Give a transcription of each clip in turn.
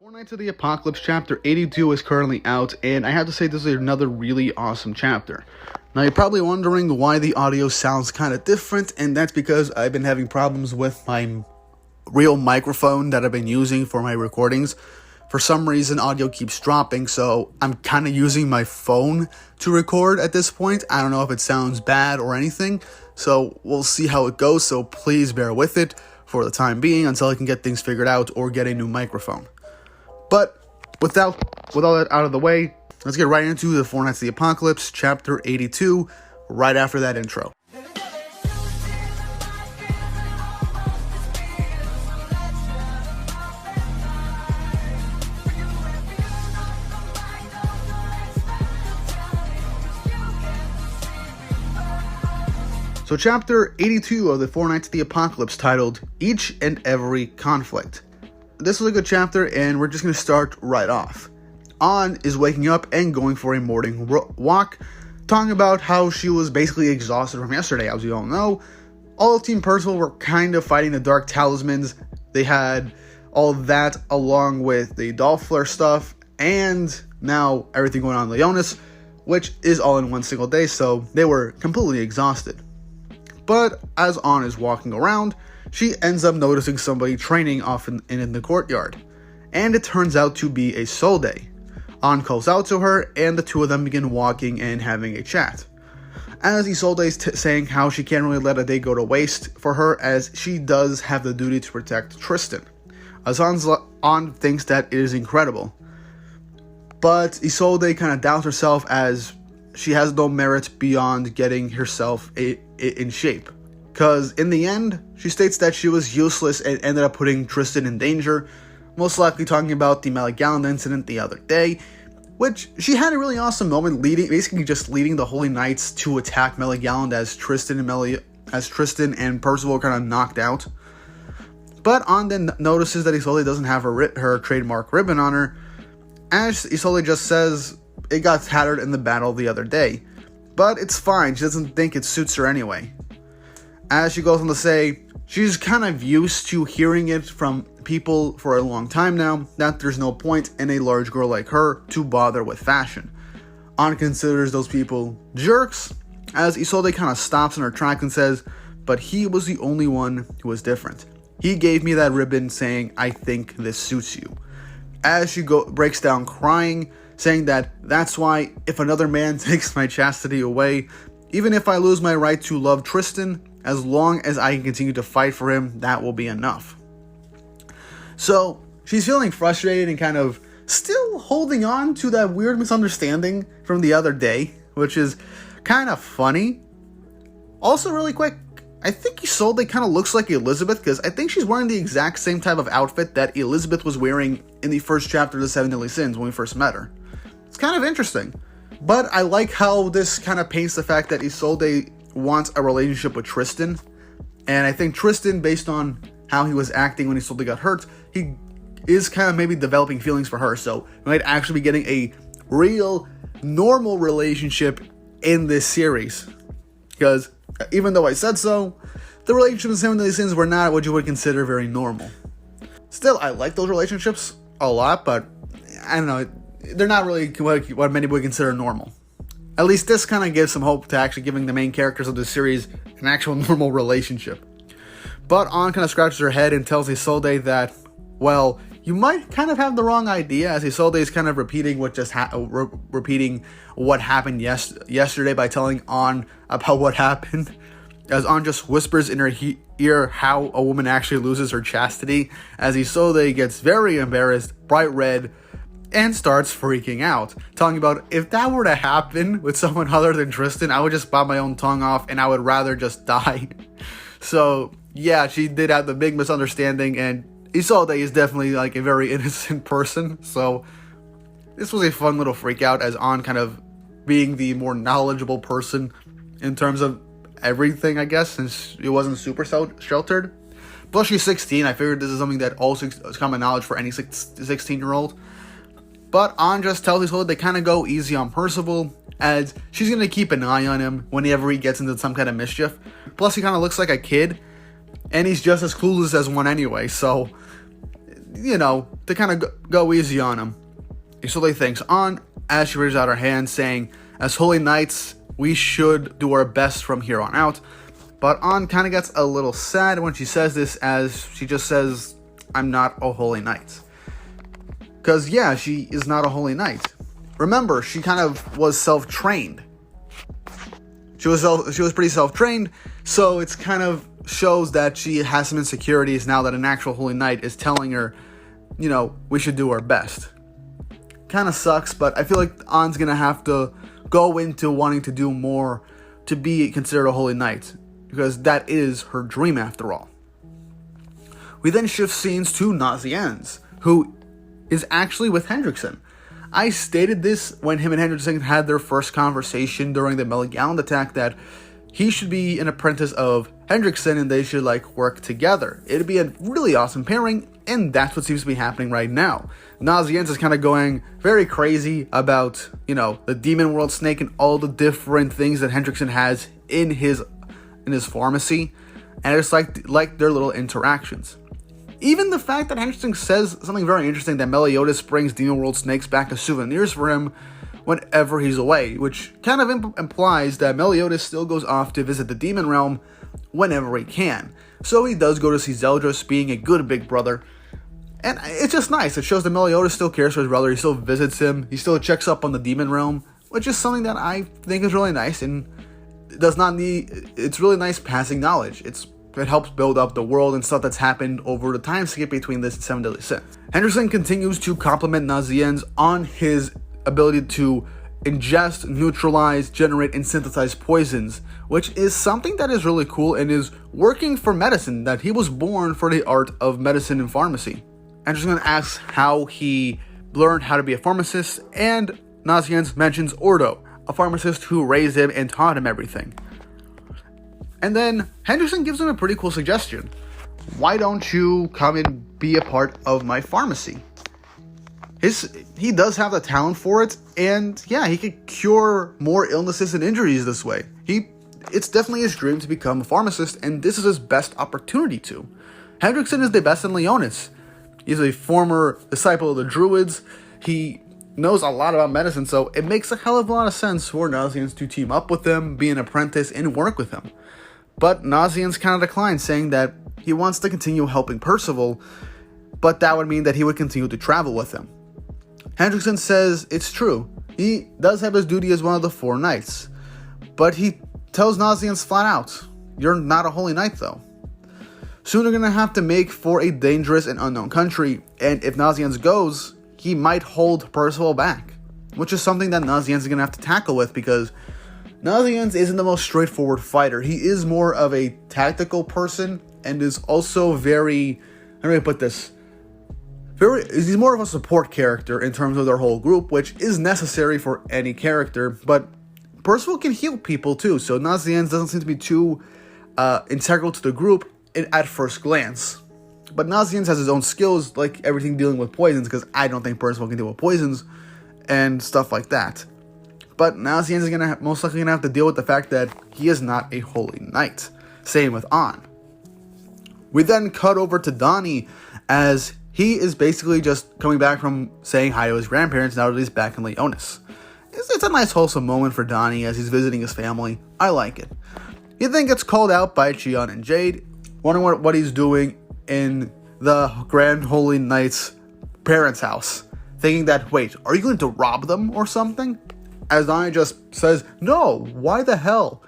Four Nights of the Apocalypse Chapter 82 is currently out, and I have to say this is another really awesome chapter. Now you're probably wondering why the audio sounds kind of different, and that's because I've been having problems with my real microphone that I've been using for my recordings. For some reason, audio keeps dropping, so I'm kind of using my phone to record at this point. I don't know if it sounds bad or anything, so we'll see how it goes, so please bear with it for the time being until I can get things figured out or get a new microphone. But with all that out of the way, let's get right into the Four Nights of the Apocalypse, Chapter 82, right after that intro. So Chapter 82 of the Four Nights of the Apocalypse, titled Each and Every Conflict. This was a good chapter, and we're just going to start right off. An is waking up and going for a morning walk, talking about how she was basically exhausted from yesterday. As we all know, all of Team Percival were kind of fighting the Dark Talismans. They had all of that along with the Dolphler stuff, and now everything going on in Leonis, which is all in one single day, so they were completely exhausted. But as An is walking around, she ends up noticing somebody training off in the courtyard, and it turns out to be Isolde. An calls out to her, and the two of them begin walking and having a chat. As Isolde is saying how she can't really let a day go to waste for her, as she does have the duty to protect Tristan. As An thinks that it is incredible, but Isolde kind of doubts herself as she has no merit beyond getting herself in shape. Because in the end, she states that she was useless and ended up putting Tristan in danger, most likely talking about the Meligaland incident the other day, which she had a really awesome moment basically just leading the Holy Knights to attack Meligaland as Tristan and Percival were kind of knocked out. But An then notices that Isolde doesn't have her trademark ribbon on her, as Isolde just says it got tattered in the battle the other day. But it's fine, she doesn't think it suits her anyway. As she goes on to say, she's kind of used to hearing it from people for a long time now, that there's no point in a large girl like her to bother with fashion. An considers those people jerks, as Isolde kind of stops in her track and says, but he was the only one who was different. He gave me that ribbon saying, I think this suits you. As she breaks down crying, saying that that's why if another man takes my chastity away, even if I lose my right to love Tristan, as long as I can continue to fight for him, that will be enough. So she's feeling frustrated and kind of still holding on to that weird misunderstanding from the other day, which is kind of funny. Also, really quick, I think Isolde kind of looks like Elizabeth, because I think she's wearing the exact same type of outfit that Elizabeth was wearing in the first chapter of the Seven Deadly Sins when we first met her. It's kind of interesting. But I like how this kind of paints the fact that Isolde wants a relationship with Tristan. And I think Tristan, based on how he was acting when Isolde got hurt, he is kind of maybe developing feelings for her. So we might actually be getting a real, normal relationship in this series. Because even though I said so, the relationships in Seven Deadly Sins were not what you would consider very normal. Still, I like those relationships a lot, but I don't know, they're not really what many would consider normal. At least this kind of gives some hope to actually giving the main characters of this series an actual normal relationship. But An kind of scratches her head and tells Isolde that, well, you might kind of have the wrong idea, as Isolde is kind of repeating what happened yesterday by telling An about what happened. As An just whispers in her ear how a woman actually loses her chastity, as Isolde gets very embarrassed, bright red, and starts freaking out, talking about if that were to happen with someone other than Tristan, I would just bite my own tongue off and I would rather just die. So yeah, she did have the big misunderstanding, and Isolde is definitely like a very innocent person, so this was a fun little freak out as An kind of being the more knowledgeable person in terms of everything, I guess, since it wasn't super sheltered. Plus she's 16, I figured this is something that also is common knowledge for any 16-year-old. But An just tells Isolde they kind of go easy on Percival, as she's going to keep an eye on him whenever he gets into some kind of mischief. Plus he kind of looks like a kid, and he's just as clueless as one anyway, so to kind of go easy on him. He slowly thanks An as she reaches out her hand, saying, as holy knights, we should do our best from here on out. But An kind of gets a little sad when she says this, as she just says, I'm not a holy knight. Because, yeah, she is not a holy knight. Remember, she kind of was self-trained. She was pretty self-trained, so it's kind of shows that she has some insecurities now that an actual holy knight is telling her, we should do our best. Kind of sucks, but I feel like An's going to have to go into wanting to do more to be considered a holy knight, because that is her dream after all. We then shift scenes to Nazianz, who is actually with Hendrickson. I stated this when him and Hendrickson had their first conversation during the Meligaland attack, that he should be an apprentice of Hendrickson and they should work together. It'd be a really awesome pairing, and that's what seems to be happening right now. Nazianz is kind of going very crazy about, the Demon World Snake and all the different things that Hendrickson has in his pharmacy, and I just like their little interactions. Even the fact that Hendrickson says something very interesting, that Meliodas brings Demon World Snakes back as souvenirs for him whenever he's away, which kind of implies that Meliodas still goes off to visit the Demon Realm whenever he can. So he does go to see Zeldris, being a good big brother, and it's just nice. It shows that Meliodas still cares for his brother, he still visits him, he still checks up on the Demon Realm, which is something that I think is really nice, and it's really nice passing knowledge. It helps build up the world and stuff that's happened over the time skip between this and 7 Deadly Sins. Hendrickson continues to compliment Nazianz on his ability to ingest, neutralize, generate, and synthesize poisons, which is something that is really cool and is working for medicine, that he was born for the art of medicine and pharmacy. Hendrickson asks how he learned how to be a pharmacist, and Nazianz mentions Ordo, a pharmacist who raised him and taught him everything. And then Hendrickson gives him a pretty cool suggestion. Why don't you come and be a part of my pharmacy? He does have the talent for it, and yeah, he could cure more illnesses and injuries this way. It's definitely his dream to become a pharmacist, and this is his best opportunity to. Hendrickson is the best in Leonis. He's a former disciple of the Druids. He knows a lot about medicine, so it makes a hell of a lot of sense for Nazianz to team up with him, be an apprentice, and work with him. But Nazianz kind of declines, saying that he wants to continue helping Percival, but that would mean that he would continue to travel with him. Hendrickson says it's true. He does have his duty as one of the 4 knights, but he tells Nazianz flat out, you're not a holy knight though. Soon they're going to have to make for a dangerous and unknown country, and if Nazianz goes, he might hold Percival back, which is something that Nazianz is going to have to tackle with, because Nazianz isn't the most straightforward fighter. He is more of a tactical person, and is also very, how do I put this? He's more of a support character in terms of their whole group, which is necessary for any character, but Percival can heal people too, so Nazianz doesn't seem to be too integral to the group at first glance. But Nazianz has his own skills, like everything dealing with poisons, because I don't think Percival can deal with poisons and stuff like that. But Nazianz is most likely going to have to deal with the fact that he is not a holy knight. Same with An. We then cut over to Donnie, as he is basically just coming back from saying hi to his grandparents now that he's back in Leonis. It's a nice wholesome moment for Donnie as he's visiting his family. I like it. He then gets called out by Chion and Jade, wondering what he's doing in the Grand Holy Knight's parents' house, thinking that, wait, are you going to rob them or something? As Donnie just says, no, why the hell?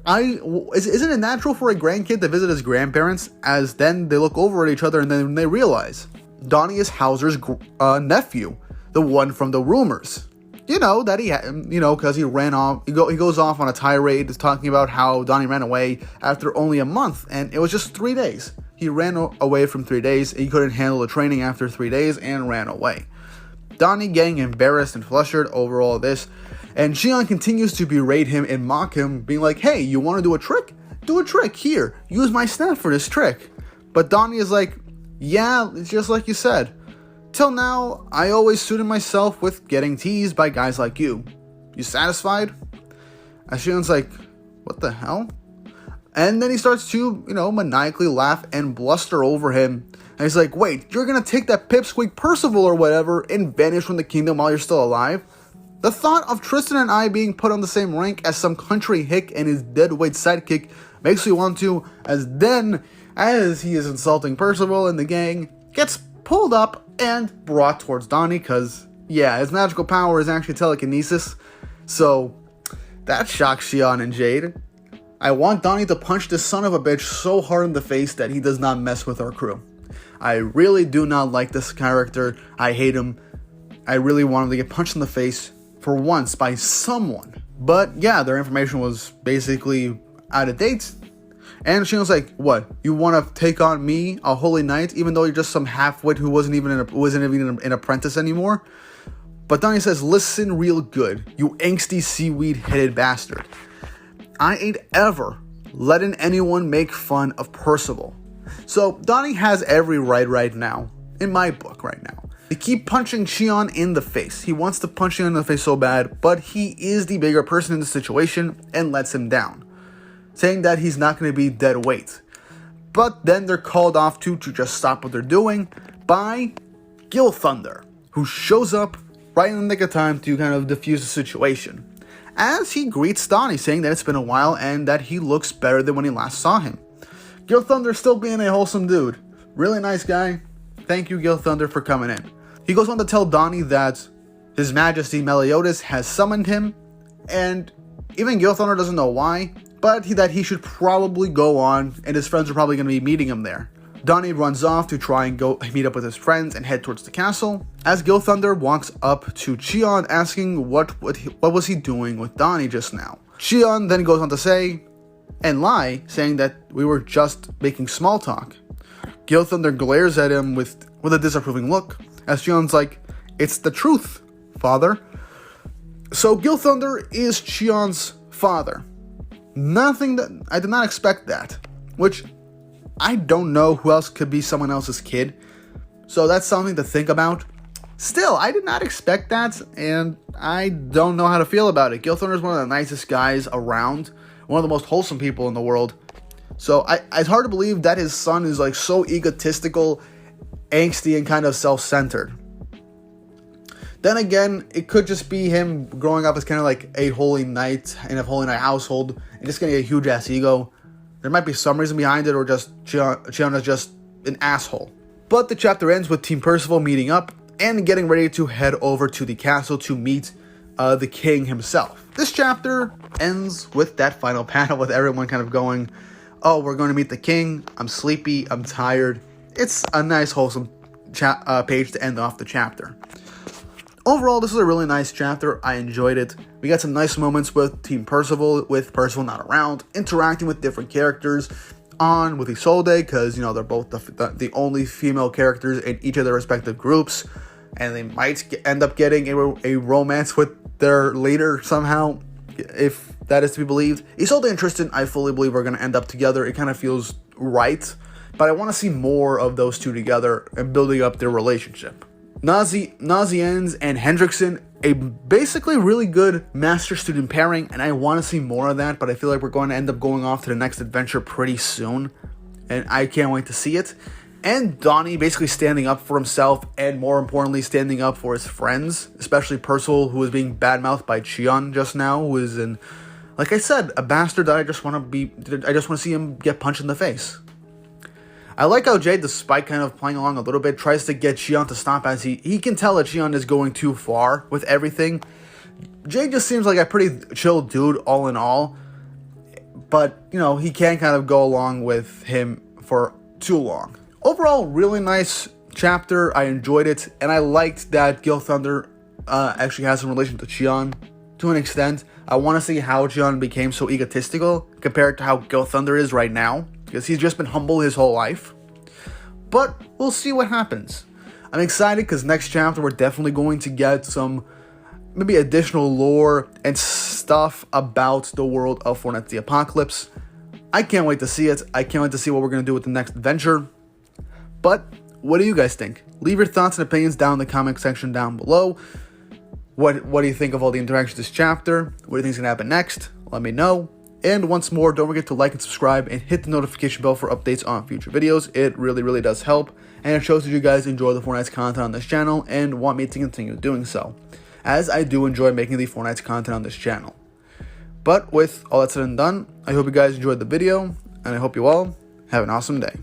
Isn't it natural for a grandkid to visit his grandparents, as then they look over at each other and then they realize Donnie is Hauser's nephew, the one from the rumors. That because he ran off, he goes off on a tirade talking about how Donnie ran away after only a month, and it was just 3 days. He ran away from 3 days, and he couldn't handle the training after 3 days and ran away. Donnie getting embarrassed and flustered over all this, and Chion continues to berate him and mock him, being like, hey, you want to do a trick? Do a trick, here, use my staff for this trick. But Donnie is like, yeah, it's just like you said. Till now, I always suited myself with getting teased by guys like you. You satisfied? And Chion's like, what the hell? And then he starts to, maniacally laugh and bluster over him. And he's like, wait, you're going to take that pipsqueak Percival or whatever and vanish from the kingdom while you're still alive? The thought of Tristan and I being put on the same rank as some country hick and his deadweight sidekick makes me want to, as he is insulting Percival and the gang, gets pulled up and brought towards Donnie because, his magical power is actually telekinesis. So, that shocks Xion and Jade. I want Donnie to punch this son of a bitch so hard in the face that he does not mess with our crew. I really do not like this character. I hate him. I really want him to get punched in the face for once by someone. But yeah, their information was basically out of date. And she was like, what? You want to take on me, a holy knight, even though you're just some half-wit who wasn't even an apprentice anymore? But Donnie says, listen real good, you angsty seaweed-headed bastard. I ain't ever letting anyone make fun of Percival. So Donnie has every right now, in my book right now, to keep punching Xion in the face. He wants to punch Xion in the face so bad, but he is the bigger person in the situation and lets him down, saying that he's not going to be dead weight. But then they're called off to just stop what they're doing by Gil Thunder, who shows up right in the nick of time to kind of defuse the situation, as he greets Donnie, saying that it's been a while and that he looks better than when he last saw him. Gil Thunder still being a wholesome dude. Really nice guy. Thank you, Gil Thunder, for coming in. He goes on to tell Donnie that His Majesty Meliodas has summoned him, and even Gil Thunder doesn't know why, but that he should probably go on, and his friends are probably going to be meeting him there. Donnie runs off to try and go meet up with his friends and head towards the castle, as Gil Thunder walks up to Xion asking what was he doing with Donnie just now. Xion then goes on to say, and lie, saying that we were just making small talk. Gil Thunder glares at him with a disapproving look, as Xion's like, it's the truth, father. So Gil Thunder is Xion's father. I did not expect that, which I don't know who else could be someone else's kid, so that's something to think about. Still, I did not expect that, and I don't know how to feel about it. Gil Thunder is one of the nicest guys around, one of the most wholesome people in the world, so it's hard to believe that his son is like so egotistical, angsty, and kind of self-centered. Then again, it could just be him growing up as kind of like a holy knight in a holy knight household, and just getting a huge-ass ego. There might be some reason behind it, or just Xion is just an asshole. But the chapter ends with Team Percival meeting up and getting ready to head over to the castle to meet the king himself. This chapter ends with that final panel with everyone kind of going, oh, we're going to meet the king, I'm sleepy, I'm tired. It's a nice, wholesome page to end off the chapter. Overall, this is a really nice chapter. I enjoyed it. We got some nice moments with Team Percival, with Percival not around, interacting with different characters with Isolde, because, they're both the only female characters in each of their respective groups, and they might end up getting a romance with their leader somehow, if that is to be believed. Isolde and Tristan, I fully believe, are going to end up together. It kind of feels right, but I want to see more of those two together and building up their relationship. Naziennes and Hendrickson, a basically really good master-student pairing, and I want to see more of that, but I feel like we're going to end up going off to the next adventure pretty soon, and I can't wait to see it. And Donnie basically standing up for himself, and more importantly, standing up for his friends, especially Percival, who was being badmouthed by Xion just now, who is, like I said, a bastard that I just want to see him get punched in the face. I like how Jade, despite kind of playing along a little bit, tries to get Xion to stop, as he can tell that Xion is going too far with everything. Jade just seems like a pretty chill dude all in all, but, he can't kind of go along with him for too long. Overall, really nice chapter. I enjoyed it, and I liked that Gil Thunder actually has some relation to Xion to an extent. I want to see how Xion became so egotistical compared to how Gil Thunder is right now, because he's just been humble his whole life. But we'll see what happens. I'm excited because next chapter we're definitely going to get some maybe additional lore and stuff about the world of Four Knights of the Apocalypse. I can't wait to see it. I can't wait to see what we're going to do with the next adventure. But what do you guys think? Leave your thoughts and opinions down in the comment section down below. What do you think of all the interactions this chapter? What do you think is going to happen next? Let me know. And once more, don't forget to like and subscribe and hit the notification bell for updates on future videos. It really does help, and it shows that you guys enjoy the Fortnite's content on this channel and want me to continue doing so, as I do enjoy making the Fortnite's content on this channel. But with all that said and done, I hope you guys enjoyed the video, and I hope you all have an awesome day.